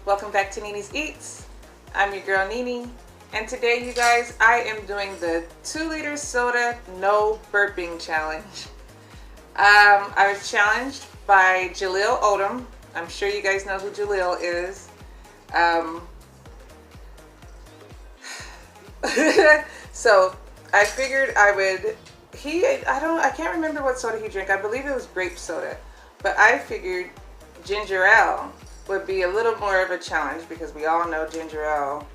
Welcome back to Nini's Eats. I'm your girl Nini, and today, you guys, I am doing the 2-liter soda no burping challenge. I was challenged by Jaleel Odom. I'm sure you guys know who Jaleel is. So I figured I would. I can't remember what soda he drank. I believe it was grape soda, but I figured ginger ale would be a little more of a challenge because we all know ginger ale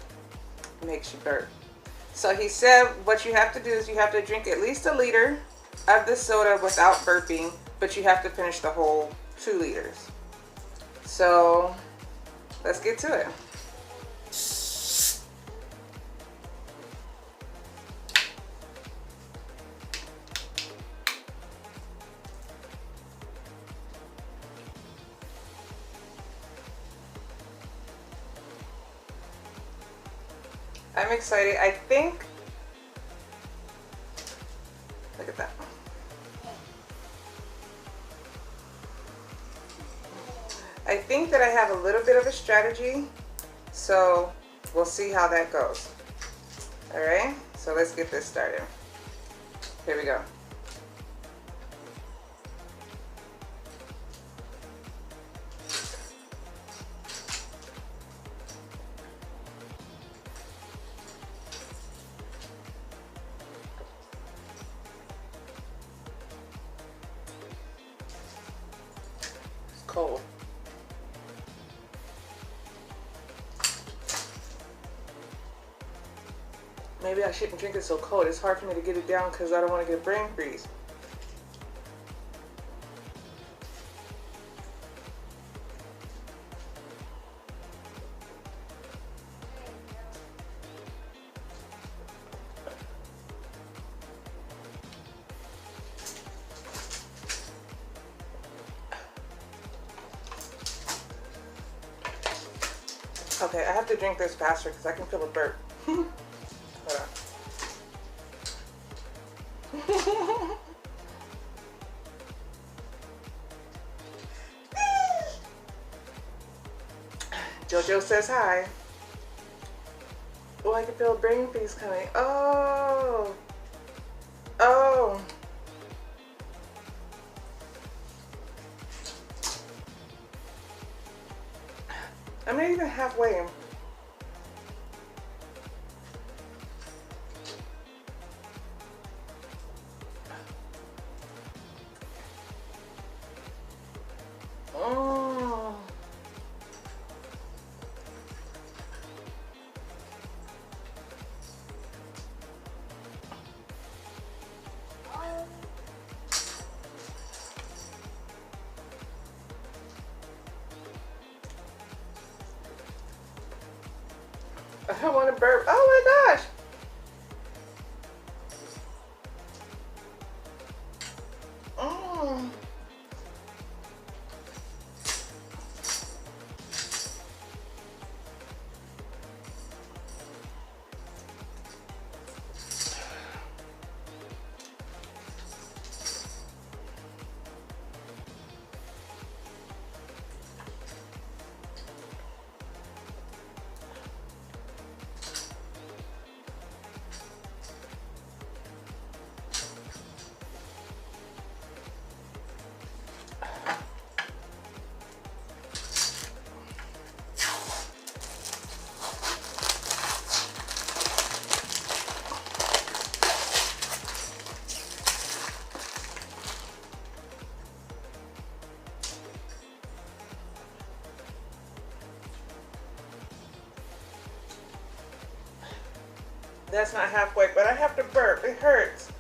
makes you burp. So he said what you have to do is you have to drink at least a liter of the soda without burping, but you have to finish the whole 2 liters. So let's get to it. I'm excited. I think, look at that. I think that I have a little bit of a strategy, so we'll see how that goes. All right, so let's get this started. Here we go. Cold. Maybe I shouldn't drink it so cold. It's hard for me to get it down because I don't want to get brain freeze. Okay, I have to drink this faster because I can feel a burp. Hold on. Jojo says hi. Oh, I can feel a brain freeze coming. Oh. Oh. I'm not even halfway. Oh. I don't want to burp. Oh my gosh. Mm. That's not halfway, but I have to burp. It hurts.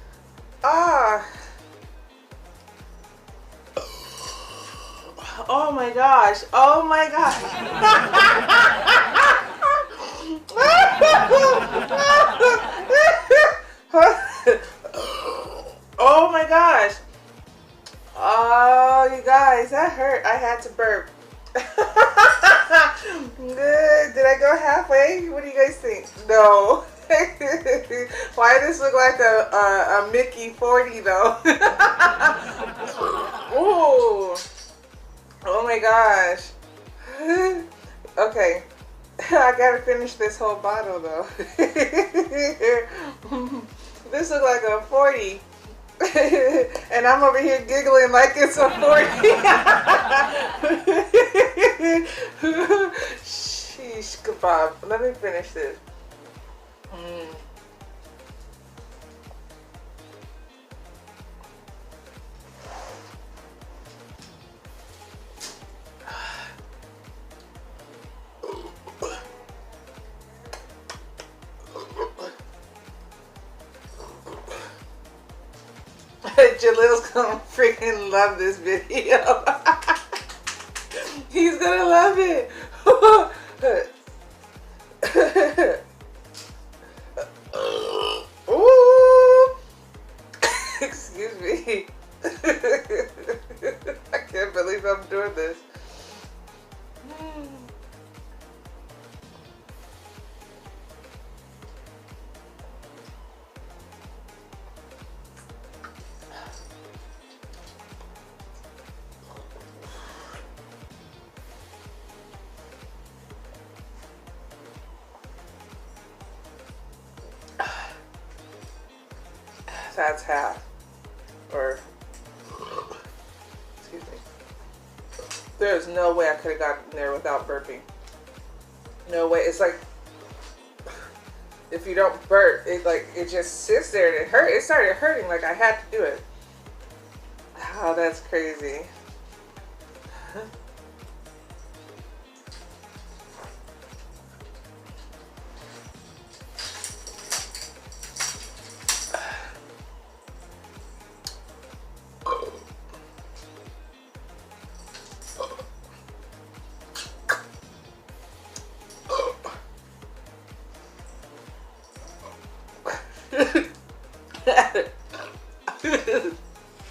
Ah. Oh my gosh. Oh my gosh. Oh my gosh. Oh, you guys, that hurt. I had to burp. Did I go halfway? What do you guys think? No. Why does this look like a Mickey 40 though? Ooh. Oh my gosh. Okay. I gotta finish this whole bottle though. This looks like a 40. And I'm over here giggling like it's a 40. Sheesh kebab. Let me finish this. Jaleel's gonna freaking love this video. He's gonna love it. Ooh. Excuse me. I can't believe I'm doing this. That's half. Or, excuse me. There's no way I could have gotten there without burping. No way. It's like, if you don't burp, it just sits there and it hurt. It started hurting like I had to do it. Oh, that's crazy.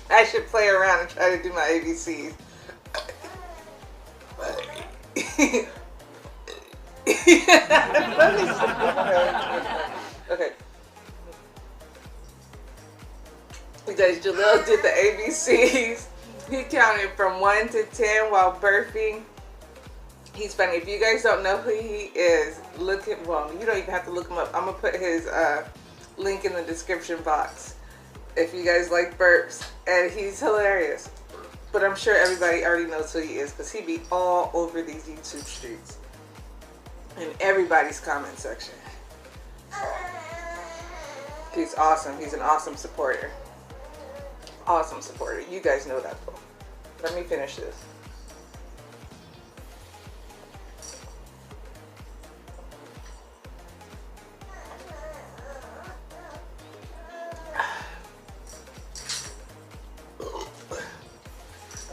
I should play around and try to do my ABCs. Okay. Because Jaleel did the ABCs. He counted from 1 to 10 while burping. He's funny. If you guys don't know who he is, look at, well, you don't even have to look him up. I'm going to put his link in the description box if you guys like burps. And he's hilarious. But I'm sure everybody already knows who he is because he be all over these YouTube streets. In everybody's comment section. He's awesome. He's an awesome supporter. Awesome supporter. You guys know that though. Let me finish this.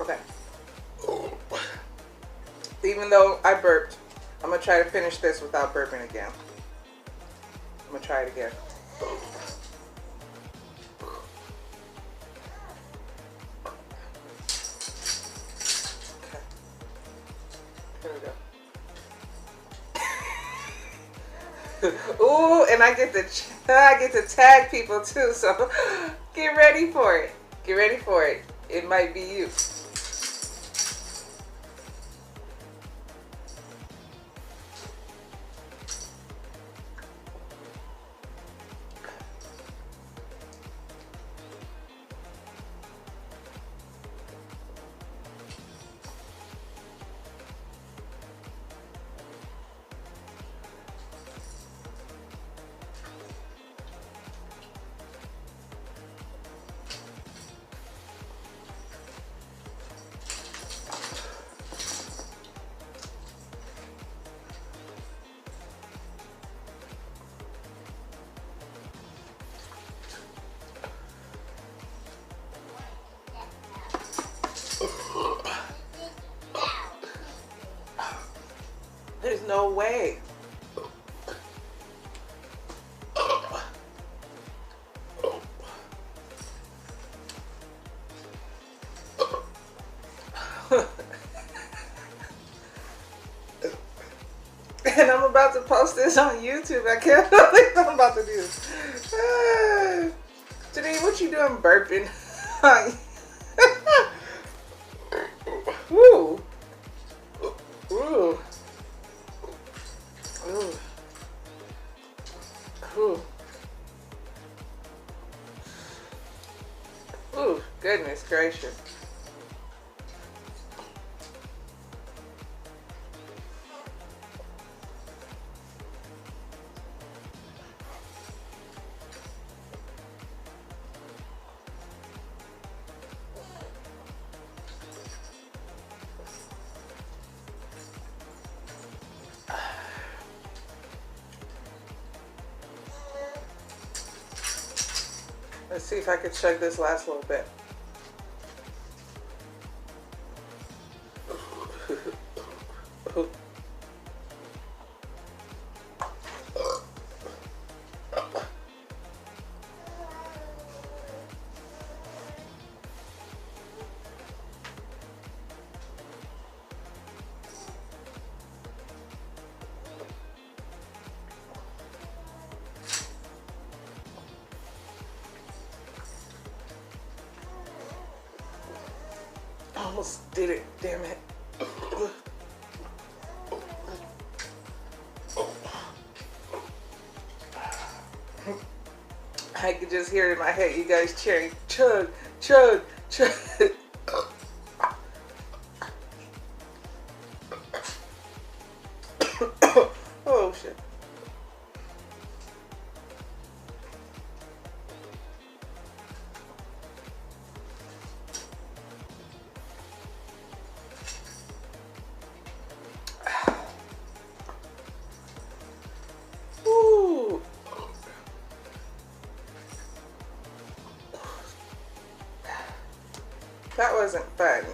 Okay. Even though I burped, I'm going to try to finish this without burping again. I'm going to try it again. Okay. Here we go. Ooh, and I get to tag people too, so get ready for it. Get ready for it. It might be you. There's no way. And I'm about to post this on YouTube. I can't believe I'm about to do this. Janine, what you doing burping? Woo. Ooh. Goodness gracious. Let's see if I can chug this last little bit. Almost did it, damn it. I could just hear it in my head, you guys cheering, chug, chug, chug. Oh shit. That wasn't fun.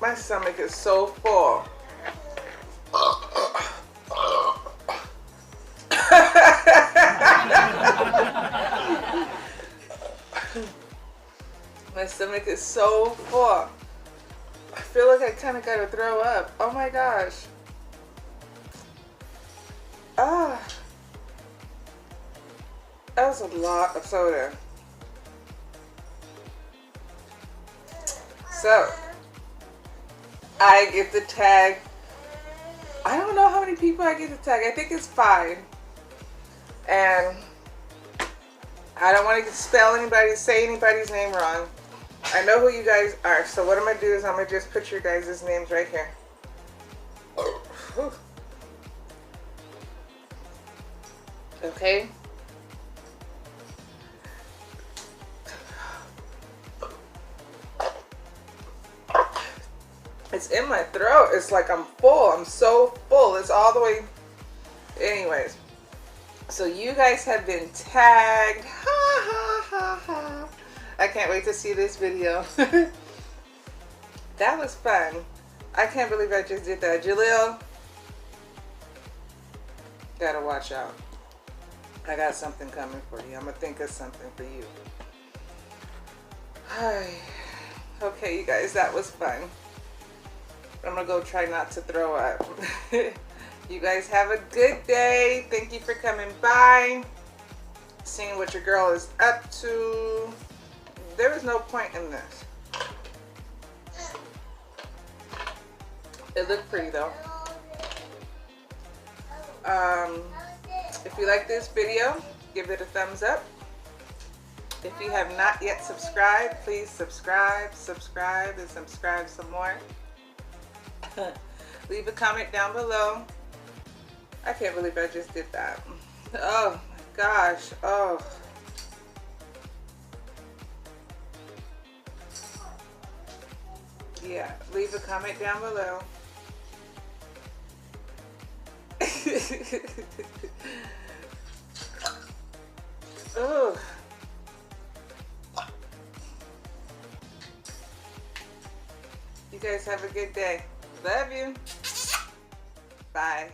My stomach is so full. My stomach is so full. I feel like I kind of gotta throw up. Oh my gosh. Ah. That was a lot of soda. So, I get the tag. I don't know how many people I get the tag. I think it's 5. And I don't want to spell anybody, say anybody's name wrong. I know who you guys are. So what I'm going to do is I'm going to just put your guys' names right here. Whew. Okay. It's in my throat. It's like I'm full. I'm so full. It's all the way. Anyways. So you guys have been tagged. Ha ha ha ha. I can't wait to see this video. That was fun. I can't believe I just did that. Jaleel, gotta watch out. I got something coming for you. I'm gonna think of something for you. Hi. Okay, you guys, that was fun. I'm gonna go try not to throw up. You guys have a good day. Thank you for coming by, seeing what your girl is up to. There is no point in this. It looked pretty though. If you like this video, give it a thumbs up. If you have not yet subscribed, please subscribe, and subscribe some more. Leave a comment down below. I can't believe I just did that. Oh my gosh. Oh. Yeah, leave a comment down below. Oh. You guys have a good day. Love you. Bye.